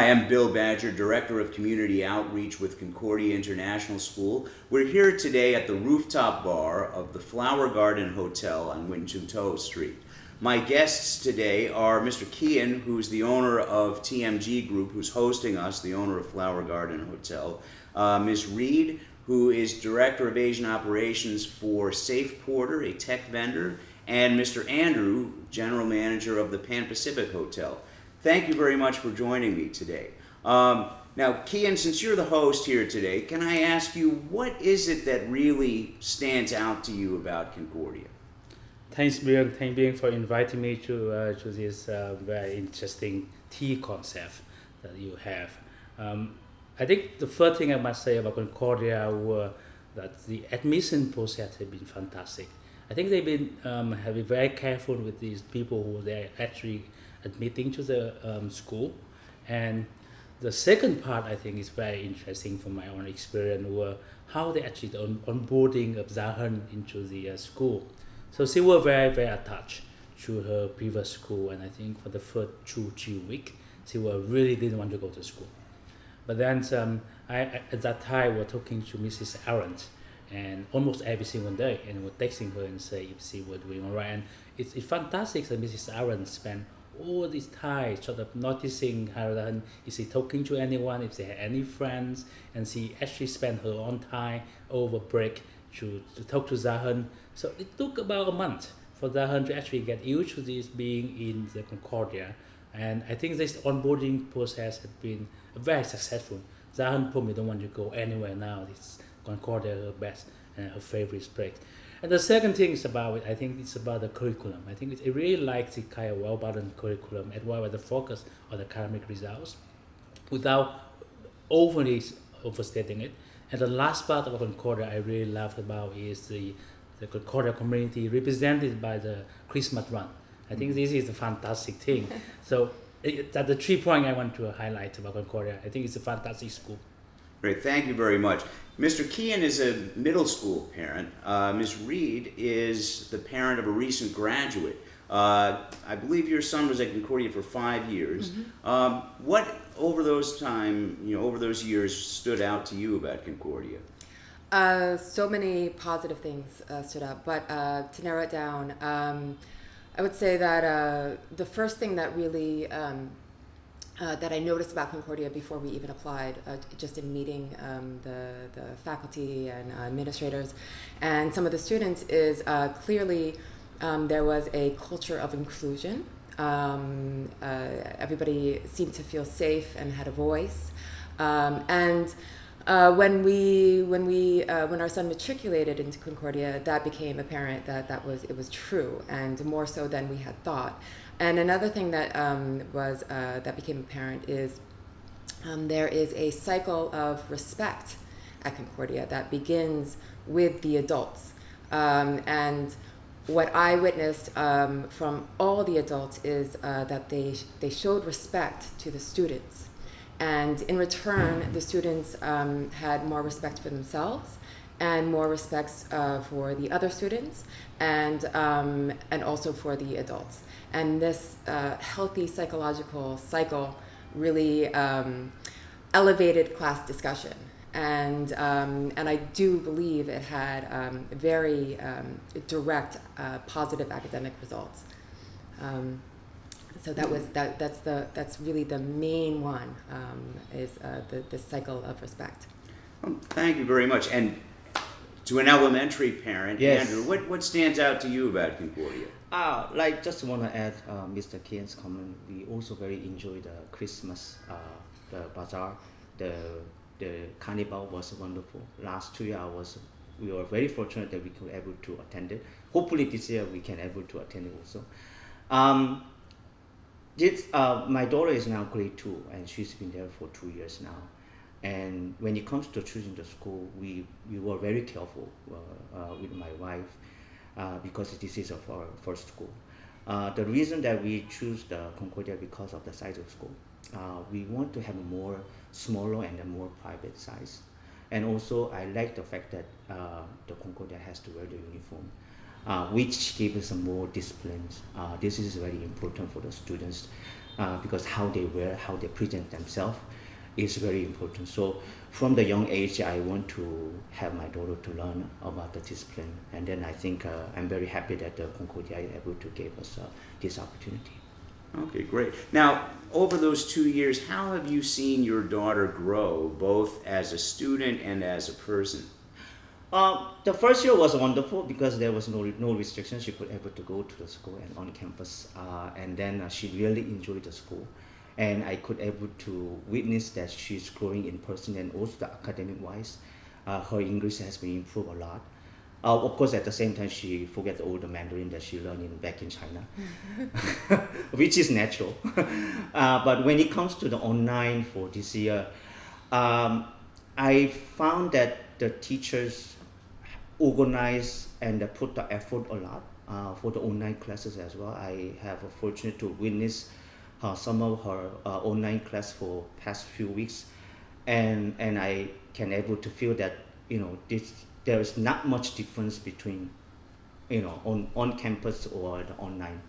am Bill Badger, Director of Community Outreach with Concordia International School. We're here today at the rooftop bar of the Flower Garden Hotel on Winchuntoh Street. My guests today are Mr. Kien, who's the owner of TMG Group, who's hosting us, the owner of Flower Garden Hotel. Ms. Reed, who is Director of Asian Operations for Safe Porter, a tech vendor, and Mr. Andrew, General Manager of the Pan Pacific Hotel. Thank you very much for joining me today. Now, Kien, since you're the host here today, can I ask you, what is it that really stands out to you about Concordia? Thanks, Bill. Thank you for inviting me to this very interesting tea concept that you have. I think the first thing I must say about Concordia were that the admission process has been fantastic. I think they've been have been very careful with these people who they're actually admitting to the school. And the second part I think is very interesting from my own experience were how they actually onboarding of Zahan into the school. So she was very, very attached to her previous school, and I think for the first 2-3 weeks, she really didn't want to go to school. But then I at that time was talking to Mrs. Arendt, and almost every single day, and we're texting her and say if she was doing all right. And it's fantastic that Mrs. Arendt spent all this time sort of noticing her, is she talking to anyone, if she had any friends, and she actually spent her own time over break to talk to Zahan. So it took about a month for Zahan to actually get used to this being in the Concordia. And I think this onboarding process has been very successful. Zahan probably don't want to go anywhere now. It's Concordia her best and her favorite place. And the second thing is about it, I think it's about the curriculum. I think it really likes the kind of well-balanced curriculum as well as the focus on academic results without overstating it. And the last part of Concordia I really loved about is the Concordia community represented by the Christmas run. I think this is a fantastic thing. So that's the 3 points I want to highlight about Concordia. I think it's a fantastic school. Great, thank you very much. Mr. Kien is a middle school parent. Ms. Reed is the parent of a recent graduate. I believe your son was at Concordia for 5 years. Mm-hmm. What over those years stood out to you about Concordia? So many positive things stood out, but to narrow it down, I would say that the first thing that really that I noticed about Concordia before we even applied, just in meeting the faculty and administrators and some of the students, is clearly there was a culture of inclusion. Everybody seemed to feel safe and had a voice. And when our son matriculated into Concordia, that became apparent that it was true, and more so than we had thought. And another thing that that became apparent is there is a cycle of respect at Concordia that begins with the adults. And what I witnessed from all the adults is that they showed respect to the students. And in return, the students had more respect for themselves and more respect for the other students and also for the adults. And this healthy psychological cycle really elevated class discussion. And I do believe it had very direct positive academic results. So that's really the main one, is the cycle of respect. Well, thank you very much. And to an elementary parent, yes. Andrew, what stands out to you about Concordia? Just want to add Mr. Kien's comment. We also very enjoy the Christmas, the bazaar, the carnival was wonderful. Last 2 years, we were very fortunate that we could able to attend it. Hopefully this year we can able to attend it also. My daughter is now grade 2, and she's been there for 2 years now. And when it comes to choosing the school, we were very careful with my wife because this is our first school. The reason that we choose the Concordia because of the size of school. We want to have a more smaller and a more private size. And also I like the fact that the Concordia has to wear the uniform. which gives some more disciplines. This is very important for the students because how they wear, how they present themselves is very important. So from the young age, I want to have my daughter to learn about the discipline. And then I think I'm very happy that Concordia is able to give us this opportunity. Okay, great. Now, over those 2 years, how have you seen your daughter grow, both as a student and as a person? The first year was wonderful because there was no restrictions. She could able to go to the school and on campus, and then she really enjoyed the school, and I could able to witness that she's growing in person and also the academic wise. Her English has been improved a lot. Of course, at the same time, she forget all the Mandarin that she learned back in China, which is natural. But when it comes to the online for this year, I found that the teachers organize and put the effort a lot for the online classes as well. I have a fortunate to witness some of her online class for past few weeks, and I can able to feel that there is not much difference between on campus or the online.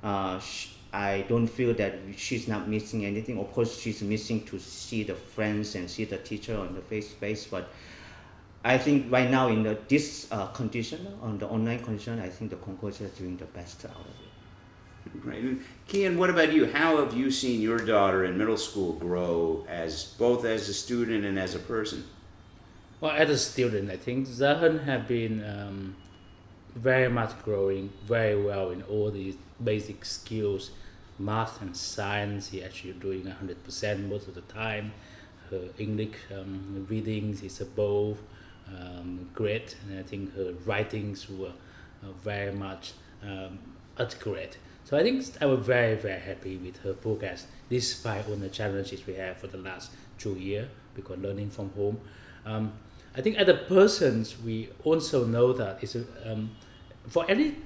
I don't feel that she's not missing anything. Of course, she's missing to see the friends and see the teacher on the face to face. But I think right now in this condition, on the online condition, I think the Concordia is doing the best out of it. Right. And Kien, what about you? How have you seen your daughter in middle school grow both as a student and as a person? Well, as a student, I think Zahan have been very much growing very well in all these basic skills, math and science. He actually doing 100% most of the time. Her English readings is above great, and I think her writings were very much accurate. So I think I was very, very happy with her progress, despite all the challenges we have for the last 2 years because learning from home. I think as a person, we also know that it's for any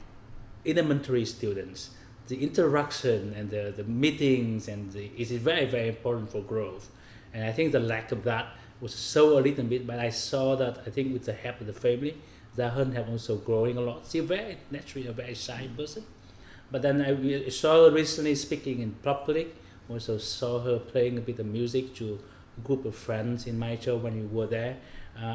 elementary students, the interaction and the meetings is very, very important for growth. And I think the lack of that was so a little bit, but I saw that I think with the help of the family, Zahan have also growing a lot. She's very naturally a very shy person. But then I saw her recently speaking in public, also saw her playing a bit of music to a group of friends in Maicho when we were there.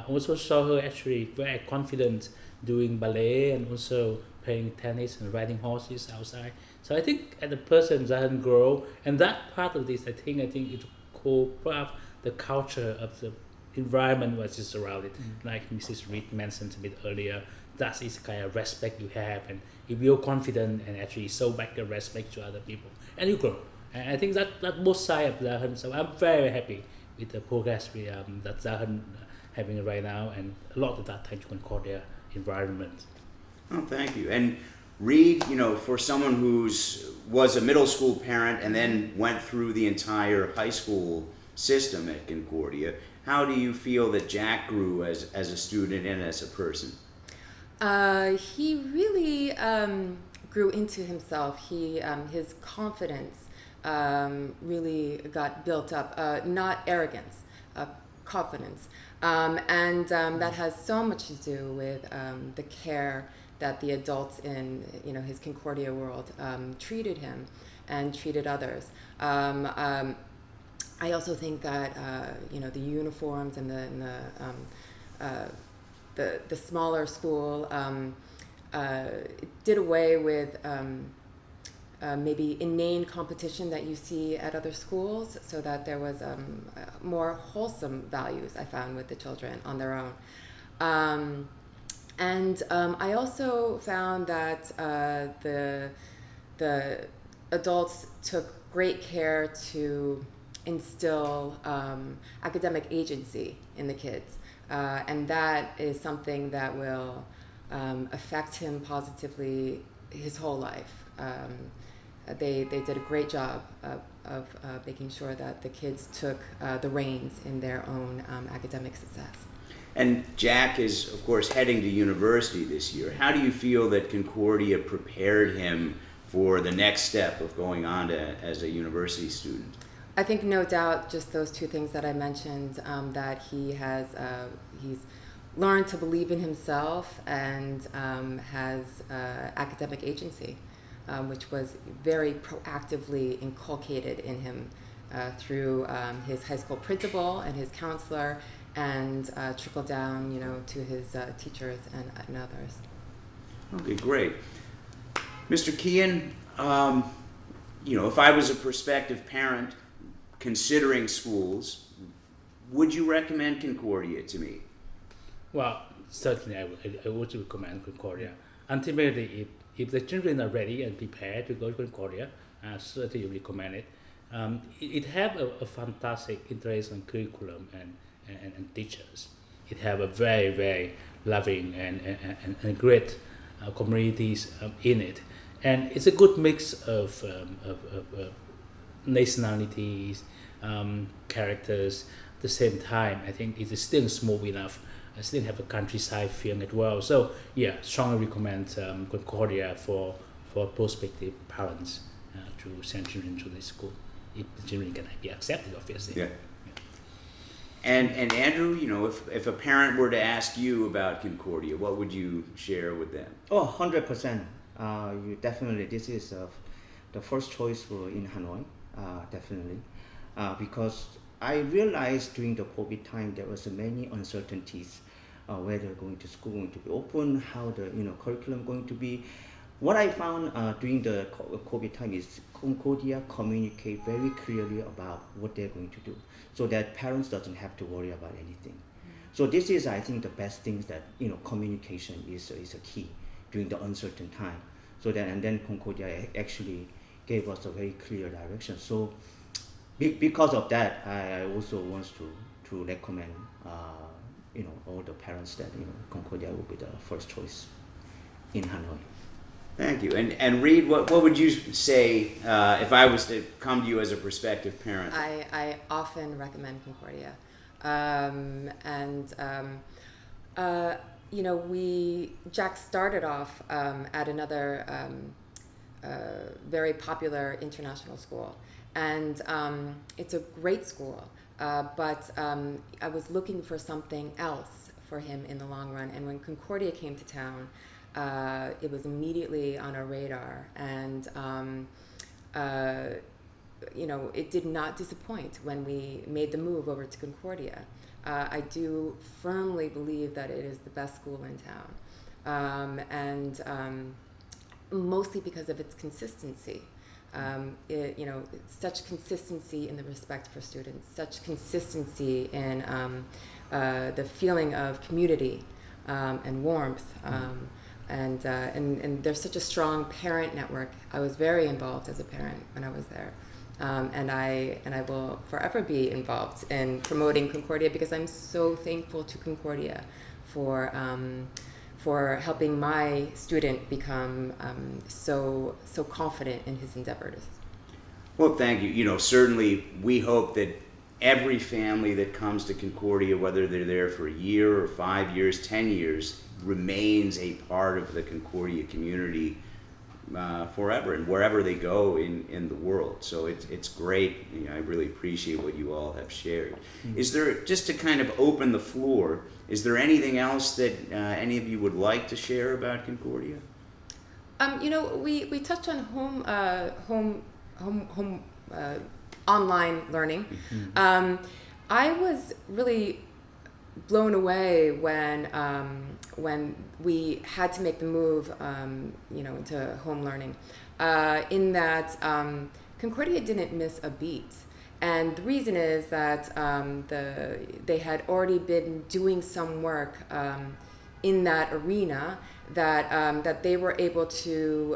Also saw her actually very confident doing ballet and also playing tennis and riding horses outside. So I think as a person Zahan grow, and that part of this I think it called part of the culture of the environment where she's surrounded. Like Mrs. Reed mentioned a bit earlier, that is kind of respect you have, and if you're confident and actually show back the respect to other people, and you grow. And I think that both sides of Zahan. So I'm very happy with the progress that Zahan having right now, and a lot of that time to Concordia environment. Oh, thank you. And Reed, for someone was a middle school parent and then went through the entire high school system at Concordia, how do you feel that Jack grew as a student and as a person? He really grew into himself. His confidence really got built up, not arrogance, confidence. And that has so much to do with the care that the adults in his Concordia world treated him and treated others. I also think that the uniforms and the smaller school did away with maybe inane competition that you see at other schools, so that there was more wholesome values I found with the children on their own. And I also found that the adults took great care to instill academic agency in the kids. And that is something that will affect him positively his whole life. They did a great job of making sure that the kids took the reins in their own academic success. And Jack is, of course, heading to university this year. How do you feel that Concordia prepared him for the next step of going on as a university student? I think no doubt just those two things that I mentioned, that he's learned to believe in himself and has academic agency, which was very proactively inculcated in him through his high school principal and his counselor, and trickled down, to his teachers and others. Okay, great. Mr. Kien, if I was a prospective parent considering schools, would you recommend Concordia to me? Well, certainly I would recommend Concordia. Ultimately, if the children are ready and prepared to go to Concordia, I certainly recommend it. It have a fantastic international curriculum and teachers. It have a very, very loving and great communities in it. And it's a good mix of nationalities, characters. At the same time, I think it is still small enough. I still have a countryside feel as well. So yeah, strongly recommend Concordia for prospective parents to send children to this school, if the children can be accepted, obviously. Yeah. And Andrew, if a parent were to ask you about Concordia, what would you share with them? Oh, 100%. You definitely, this is the first choice for in Hanoi, definitely, because I realized during the COVID time there was many uncertainties, whether going to school going to be open, how the curriculum going to be. What I found during the COVID time is Concordia communicate very clearly about what they're going to do, so that parents doesn't have to worry about anything. So this is, I think, the best things that communication is a key during the uncertain time. So that, and then Concordia actually gave us a very clear direction. So because of that, I also want to recommend all the parents that Concordia will be the first choice in Hanoi. Thank you. And Reed, what would you say if I was to come to you as a prospective parent? I often recommend Concordia. Jack started off at another very popular international school, and it's a great school, but I was looking for something else for him in the long run, and when Concordia came to town, it was immediately on our radar, and it did not disappoint when we made the move over to Concordia. I do firmly believe that it is the best school in town, and mostly because of its consistency. Such consistency in the respect for students, such consistency in the feeling of community and warmth. And there's such a strong parent network. I was very involved as a parent when I was there, and I will forever be involved in promoting Concordia, because I'm so thankful to Concordia for helping my student become so confident in his endeavors. Well, thank you. Certainly we hope that every family that comes to Concordia, whether they're there for a year or 5 years, 10 years, remains a part of the Concordia community forever and wherever they go in the world. So it's great. I really appreciate what you all have shared. Mm-hmm. Is there, just to kind of open the floor, is there anything else that any of you would like to share about Concordia? We touched on home online learning. Mm-hmm. I was really blown away when we had to make the move, into home learning, in that Concordia didn't miss a beat. And the reason is that they had already been doing some work in that arena that they were able to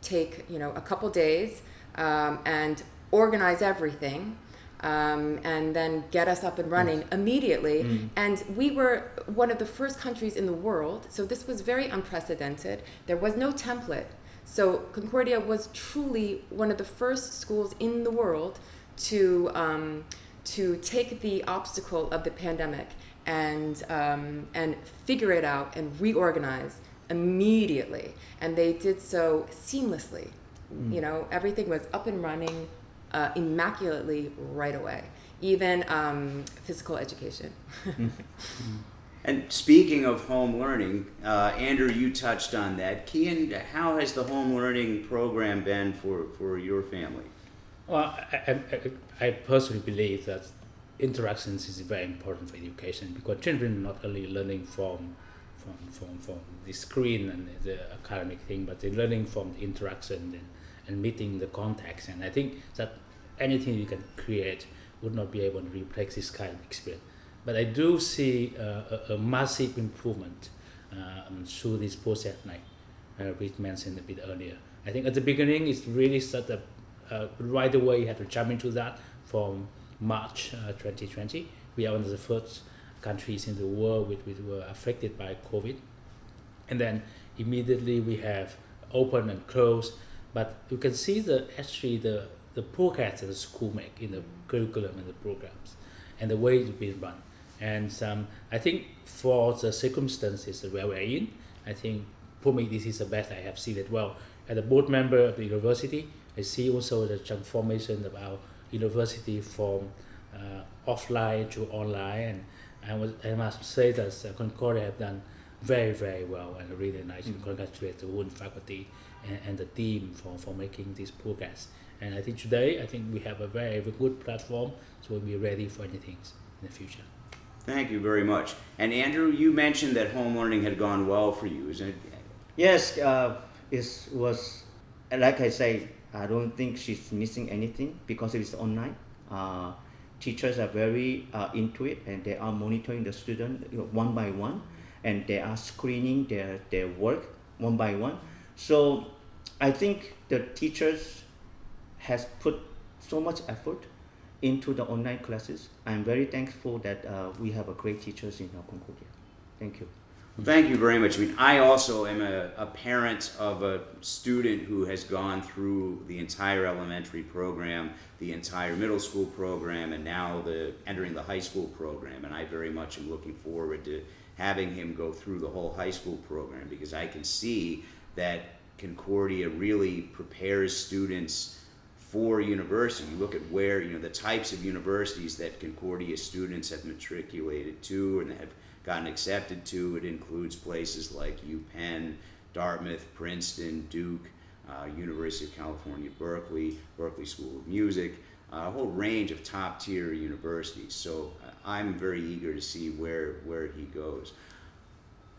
take a couple days and organize everything. And then get us up and running immediately. Mm. And we were one of the first countries in the world, so this was very unprecedented. There was no template. So Concordia was truly one of the first schools in the world to take the obstacle of the pandemic and figure it out and reorganize immediately. And they did so seamlessly. Mm. Everything was up and running immaculately right away, even physical education. And speaking of home learning, Andrew, you touched on that. Kien, how has the home learning program been for your family? Well, I personally believe that interactions is very important for education because children not only learning from the screen and the academic thing, but they're learning from the interaction and meeting the context. And I think that anything you can create would not be able to replace this kind of experience. But I do see a massive improvement through this process, like Rich mentioned a bit earlier. I think at the beginning, it's really sort of right away you had to jump into that from March 2020. We are one of the first countries in the world which were affected by COVID. And then immediately we have open and close. But you can see the progress that the school make in the curriculum and the programs and the way it's been run. And I think for the circumstances where we're in, I think for me this is the best I have seen it well. As a board member of the university, I see also the transformation of our university from offline to online. And I must say that Concordia have done very, very well and really nice. To congratulate the whole faculty and the team for making this progress. And I think today, we have a very, very good platform, so we'll be ready for anything in the future. Thank you very much. And Andrew, you mentioned that home learning had gone well for you. Is it? Yes, it was, like I say, I don't think she's missing anything because it is online. Teachers are very into it and they are monitoring the student one by one and they are screening their work one by one. So I think the teachers has put so much effort into the online classes. I'm very thankful that we have a great teachers in Concordia. Thank you. Thank you very much. I also am a parent of a student who has gone through the entire elementary program, the entire middle school program, and now entering the high school program. And I very much am looking forward to having him go through the whole high school program because I can see that Concordia really prepares students for university. You look at where, the types of universities that Concordia students have matriculated to and have gotten accepted to. It includes places like UPenn, Dartmouth, Princeton, Duke, University of California, Berkeley School of Music, a whole range of top tier universities. So I'm very eager to see where he goes.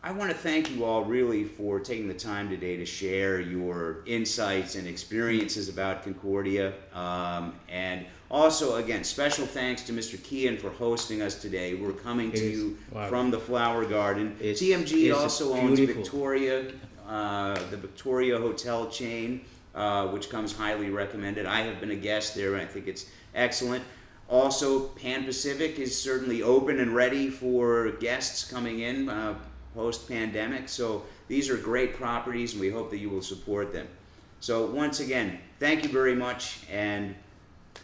I want to thank you all really for taking the time today to share your insights and experiences about Concordia. And also, again, special thanks to Mr. Kien for hosting us today. We're coming to you from the Flower Garden. TMG also owns Victoria, the Victoria Hotel chain, which comes highly recommended. I have been a guest there, and I think it's excellent. Also, Pan Pacific is certainly open and ready for guests coming in post-pandemic. So these are great properties, and we hope that you will support them. So once again, thank you very much, and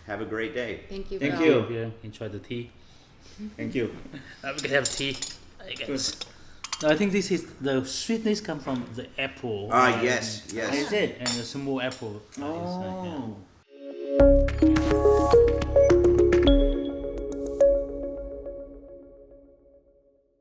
have a great day. Thank you. Thank Bill. you. Enjoy the tea. Thank you. We can have tea, I guess. No, I think this is the sweetness come from the apple. Yes. Is it? And the small apple. Oh. Yeah.